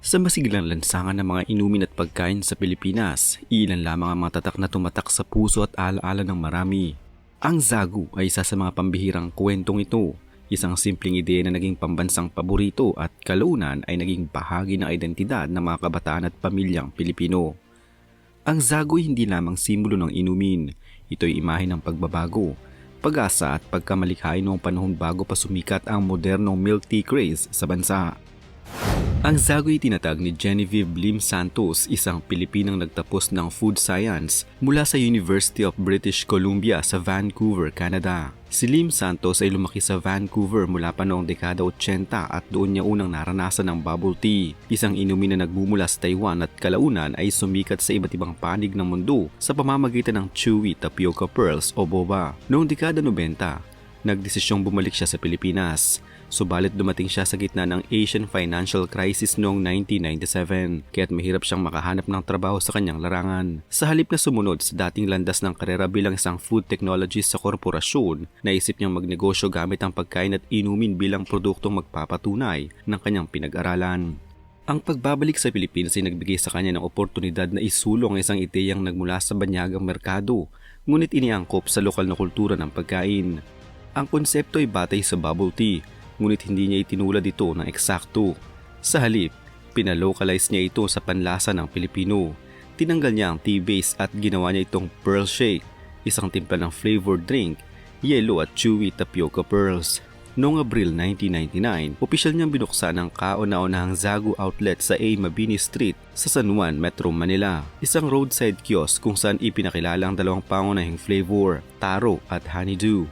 Sa masiglang lansangan ng mga inumin at pagkain sa Pilipinas, ilan lamang ang mga tatak na tumatak sa puso at alaala ng marami. Ang Zagu ay isa sa mga pambihirang kwentong ito, isang simpleng ideya na naging pambansang paborito at kalaunan ay naging bahagi ng identidad ng mga kabataan at pamilyang Pilipino. Ang Zagu ay hindi lamang simbolo ng inumin, ito'y imahe ng pagbabago, pag-asa at pagkamalikhain noong panahon bago pa sumikat ang modernong milk tea craze sa bansa. Ang Zagu ay tinatag ni Genevieve Lim Santos, isang Pilipinang nagtapos ng food science mula sa University of British Columbia sa Vancouver, Canada. Si Lim Santos ay lumaki sa Vancouver mula pa noong dekada 80 at doon niya unang naranasan ng bubble tea, isang inumin na nagmumula sa Taiwan at kalaunan ay sumikat sa iba't ibang panig ng mundo sa pamamagitan ng chewy tapioca pearls o boba. Noong dekada 90, nagdesisyong bumalik siya sa Pilipinas. Subalit dumating siya sa gitna ng Asian financial crisis noong 1997 kaya't mahirap siyang makahanap ng trabaho sa kanyang larangan. Sa halip na sumunod sa dating landas ng karera bilang isang food technologist sa korporasyon, naisip niyang magnegosyo gamit ang pagkain at inumin bilang produktong magpapatunay ng kanyang pinag-aralan. Ang pagbabalik sa Pilipinas ay nagbigay sa kanya ng oportunidad na isulong ang isang ideyang nagmula sa banyagang merkado, ngunit iniangkop sa lokal na kultura ng pagkain. Ang konsepto ay batay sa bubble tea, ngunit hindi niya itinulad ito ng eksakto. Sa halip, pinalocalize niya ito sa panlasa ng Pilipino. Tinanggal niya ang tea base at ginawa niya itong pearl shake, isang timpla ng flavored drink, yellow at chewy tapioca pearls. Noong Abril 1999, opisyal niyang binuksan ang kauna-unahang Zagu outlet sa A. Mabini Street sa San Juan, Metro Manila. Isang roadside kiosk kung saan ipinakilala ang dalawang pangunahing flavor, taro at honeydew.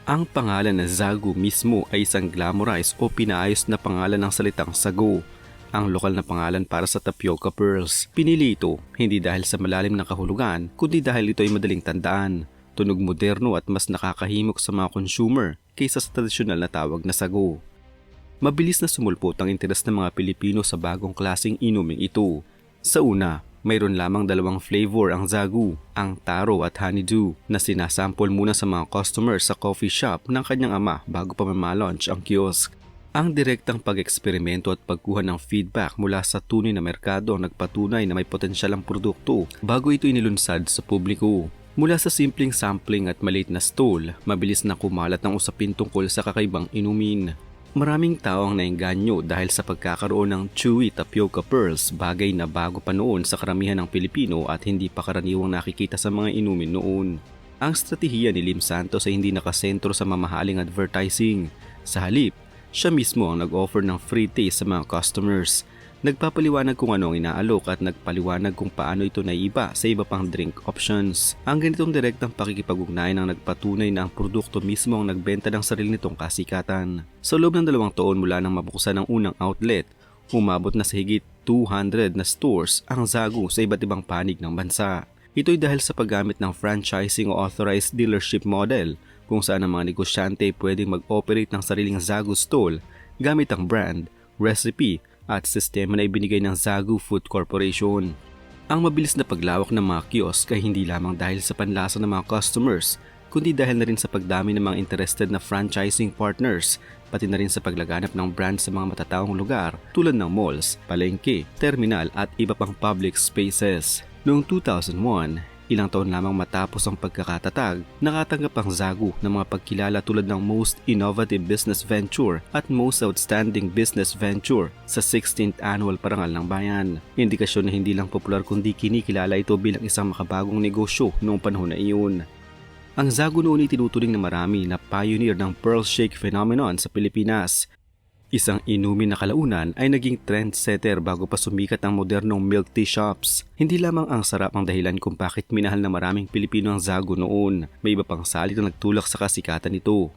Ang pangalan na Zagu mismo ay isang glamorized o pinaayos na pangalan ng salitang sago, ang lokal na pangalan para sa tapioca pearls. Pinili ito hindi dahil sa malalim na kahulugan, kundi dahil ito ay madaling tandaan, tunog moderno at mas nakakahimok sa mga consumer kaysa sa tradisyonal na tawag na sago. Mabilis na sumulpot ang interes ng mga Pilipino sa bagong klaseng inuming ito. Sa una, mayroon lamang dalawang flavor ang Zagu, ang taro at honeydew, na sinasample muna sa mga customers sa coffee shop ng kanyang ama bago pa ma-launch ang kiosk. Ang direktang pag-eksperimento at pagkuha ng feedback mula sa tunay na merkado ang nagpatunay na may potensyal ang produkto bago ito inilunsad sa publiko. Mula sa simpleng sampling at maliit na stall, mabilis na kumalat ang usapin tungkol sa kakaibang inumin. Maraming tao ang naengganyo dahil sa pagkakaroon ng chewy tapioca pearls, bagay na bago pa noon sa karamihan ng Pilipino at hindi pa karaniwang nakikita sa mga inumin noon. Ang estratehiya ni Lim Santos ay hindi nakasentro sa mamahaling advertising. Sa halip, siya mismo ang nag-offer ng free taste sa mga customers. Nagpapaliwanag kung ano ang inaalok at nagpaliwanag kung paano ito naiba sa iba pang drink options. Ang ganitong direktang pakikipag-ugnayan ang nagpatunay na ang produkto mismo ang nagbenta ng sarili nitong kasikatan. Sa loob ng 2 taon mula nang mabuksan ang unang outlet, umabot na sa higit 200 na stores ang Zagu sa iba't ibang panig ng bansa. Ito'y dahil sa paggamit ng franchising o authorized dealership model kung saan ang mga negosyante pwedeng mag-operate ng sariling Zagu stall gamit ang brand, recipe at sistema na ibinigay ng Zagu Food Corporation. Ang mabilis na paglawak ng mga kiosk ay hindi lamang dahil sa panlasa ng mga customers, kundi dahil na rin sa pagdami ng mga interested na franchising partners, pati na rin sa paglaganap ng brand sa mga matataong lugar tulad ng malls, palengke, terminal at iba pang public spaces. Noong 2001, ilang taon lamang matapos ang pagkakatatag, nakatanggap ang Zagu ng mga pagkilala tulad ng Most Innovative Business Venture at Most Outstanding Business Venture sa 16th Annual Parangal ng Bayan. Indikasyon na hindi lang popular kundi kinikilala ito bilang isang makabagong negosyo noong panahon na iyon. Ang Zagu noon ay tinuturing na marami na pioneer ng pearl shake phenomenon sa Pilipinas. Isang inumin na kalaunan ay naging trendsetter bago pa sumikat ang modernong milk tea shops. Hindi lamang ang sarap ang dahilan kung bakit minahal na maraming Pilipino ang Zagu noon. May iba pang salik na nagtulak sa kasikatan nito.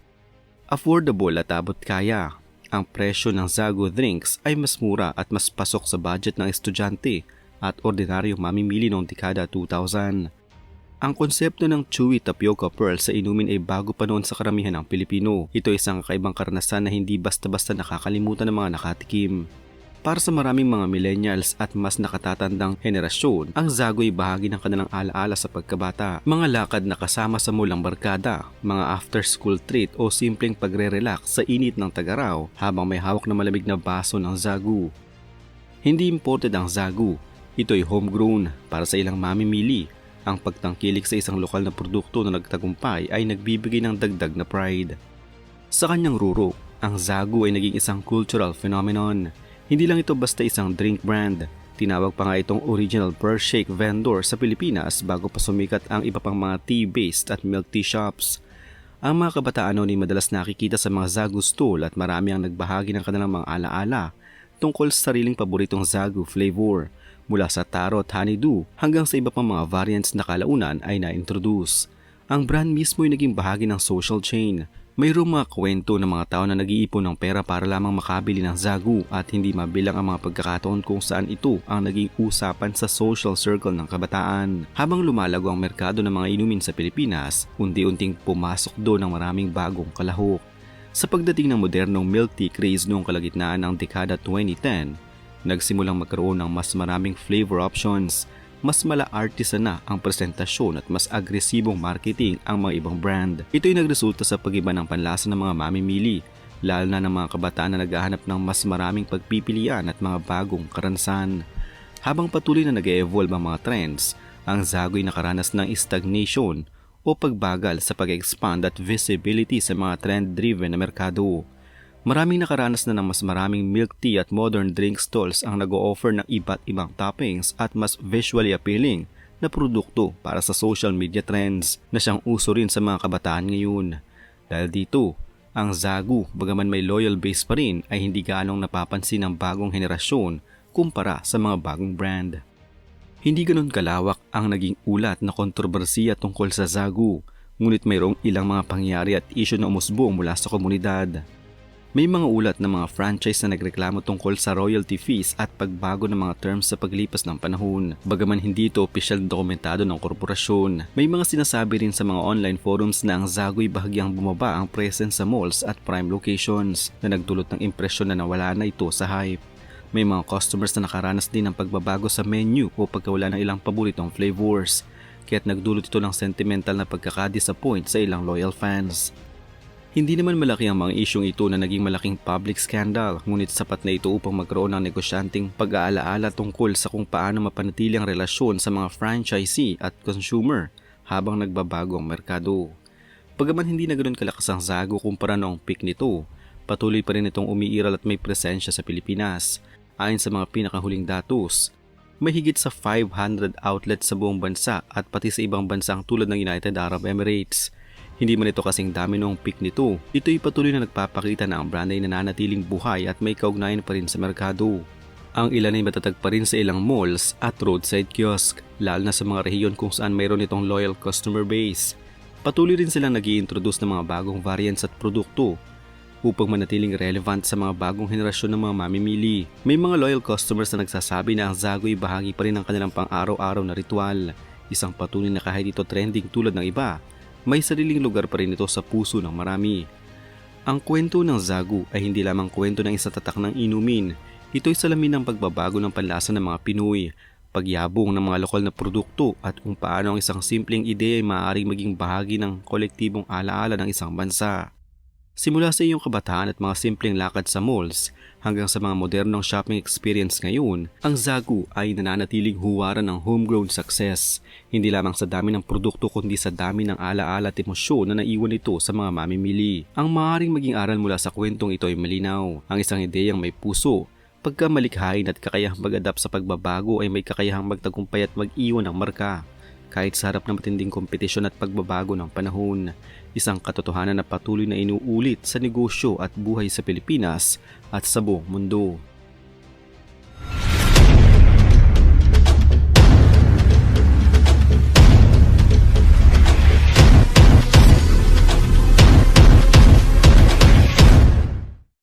Affordable at abot kaya. Ang presyo ng Zagu drinks ay mas mura at mas pasok sa budget ng estudyante at ordinaryong mamimili noong dekada 2000. Ang konsepto ng chewy tapioca pearl sa inumin ay bago pa noon sa karamihan ng Pilipino. Ito ay isang kakaibang karanasan na hindi basta-basta nakakalimutan ng mga nakatikim. Para sa maraming mga millennials at mas nakatatandang henerasyon, ang Zagu ay bahagi ng kanilang alaala sa pagkabata. Mga lakad na kasama sa mulang barkada, mga after-school treat o simpleng pagre-relax sa init ng tagaraw habang may hawak na malamig na baso ng Zagu. Hindi imported ang Zagu. Ito'y homegrown para sa ilang mamimili. Ang pagtangkilik sa isang lokal na produkto na nagtagumpay ay nagbibigay ng dagdag na pride. Sa kanyang ruro, ang Zagu ay naging isang cultural phenomenon. Hindi lang ito basta isang drink brand. Tinawag pa nga itong original pearl shake vendor sa Pilipinas bago pa sumikat ang iba pang mga tea-based at milk tea shops. Ang mga kabataan noon ay madalas nakikita sa mga Zagu stall at marami ang nagbahagi ng kanilang mga alaala tungkol sa sariling paboritong Zagu flavor. Mula sa taro at honeydew hanggang sa iba pang mga variants na kalaunan ay na-introduce. Ang brand mismo ay naging bahagi ng social chain. Mayroong mga kwento ng mga tao na nag-iipon ng pera para lamang makabili ng Zagu at hindi mabilang ang mga pagkakataon kung saan ito ang naging usapan sa social circle ng kabataan. Habang lumalago ang merkado ng mga inumin sa Pilipinas, unti-unting pumasok doon ang maraming bagong kalahok. Sa pagdating ng modernong milk tea craze noong kalagitnaan ng dekada 2010, nagsimulang magkaroon ng mas maraming flavor options, mas mala-artisan na ang presentasyon at mas agresibong marketing ang mga ibang brand. Ito'y nagresulta sa pag-iba ng panlasa ng mga mamimili, lalo na ng mga kabataan na naghahanap ng mas maraming pagpipilian at mga bagong karansan. Habang patuloy na nag-evolve ang mga trends, ang Zagu ay nakaranas ng stagnation o pagbagal sa pag-expand at visibility sa mga trend-driven na merkado. Maraming nakaranas na ng mas maraming milk tea at modern drink stalls ang nag-o-offer ng iba't ibang toppings at mas visually appealing na produkto para sa social media trends na siyang uso rin sa mga kabataan ngayon. Dahil dito, ang Zagu, bagaman may loyal base pa rin, ay hindi ganong napapansin ng bagong henerasyon kumpara sa mga bagong brand. Hindi ganon kalawak ang naging ulat na kontrobersiya tungkol sa Zagu, ngunit mayroong ilang mga pangyayari at isyu na umusbong mula sa komunidad. May mga ulat ng mga franchise na nagreklamo tungkol sa royalty fees at pagbago ng mga terms sa paglipas ng panahon. Bagaman hindi ito opisyal na dokumentado ng korporasyon, may mga sinasabi rin sa mga online forums na ang Zagu ay bahagyang bumaba ang presence sa malls at prime locations na nagdulot ng impresyon na nawala na ito sa hype. May mga customers na nakaranas din ng pagbabago sa menu o pagkawala ng ilang paboritong flavors, kaya't nagdulot ito ng sentimental na pagkaka-disappoint sa ilang loyal fans. Hindi naman malaki ang mga isyong ito na naging malaking public scandal, ngunit sapat na ito upang magkaroon ng negosyanteng pag-aalaala tungkol sa kung paano mapanatili ang relasyon sa mga franchisee at consumer habang nagbabago ang merkado. Bagaman hindi na ganoon kalakas ang Zagu kumpara noong peak nito, patuloy pa rin itong umiiral at may presensya sa Pilipinas. Ayon sa mga pinakahuling datos, may higit sa 500 outlets sa buong bansa at pati sa ibang bansang tulad ng United Arab Emirates. Hindi man ito kasing dami noong peak nito, ito'y patuloy na nagpapakita na ang brand ay nananatiling buhay at may kaugnayan pa rin sa merkado. Ang ilan ay matatag pa rin sa ilang malls at roadside kiosk, lalo na sa mga rehiyon kung saan mayroon itong loyal customer base. Patuloy rin silang nag-i-introduce ng mga bagong variants at produkto upang manatiling relevant sa mga bagong henerasyon ng mga mamimili. May mga loyal customers na nagsasabi na ang Zagu ay bahagi pa rin ng kanilang pang-araw-araw na ritual, isang patunay na kahit ito trending tulad ng iba, may sariling lugar pa rin ito sa puso ng marami. Ang kwento ng Zagu ay hindi lamang kwento ng isang tatak ng inumin. Ito'y salamin ng pagbabago ng panlasa ng mga Pinoy, pagyabong ng mga lokal na produkto at kung paano ang isang simpleng ideya ay maaaring maging bahagi ng kolektibong alaala ng isang bansa. Simula sa iyong kabataan at mga simpleng lakad sa malls hanggang sa mga modernong shopping experience ngayon, ang Zagu ay nananatiling huwaran ng homegrown success. Hindi lamang sa dami ng produkto kundi sa dami ng alaala at emosyon na naiwan ito sa mga mamimili. Ang maaaring maging aral mula sa kwentong ito ay malinaw. Ang isang ideyang may puso, pagkamalikhain at kakayahang mag-adapt sa pagbabago ay may kakayahang magtagumpay at mag-iwan ng marka. Kahit sa harap ng matinding kompetisyon at pagbabago ng panahon, isang katotohanan na patuloy na inuulit sa negosyo at buhay sa Pilipinas at sa buong mundo.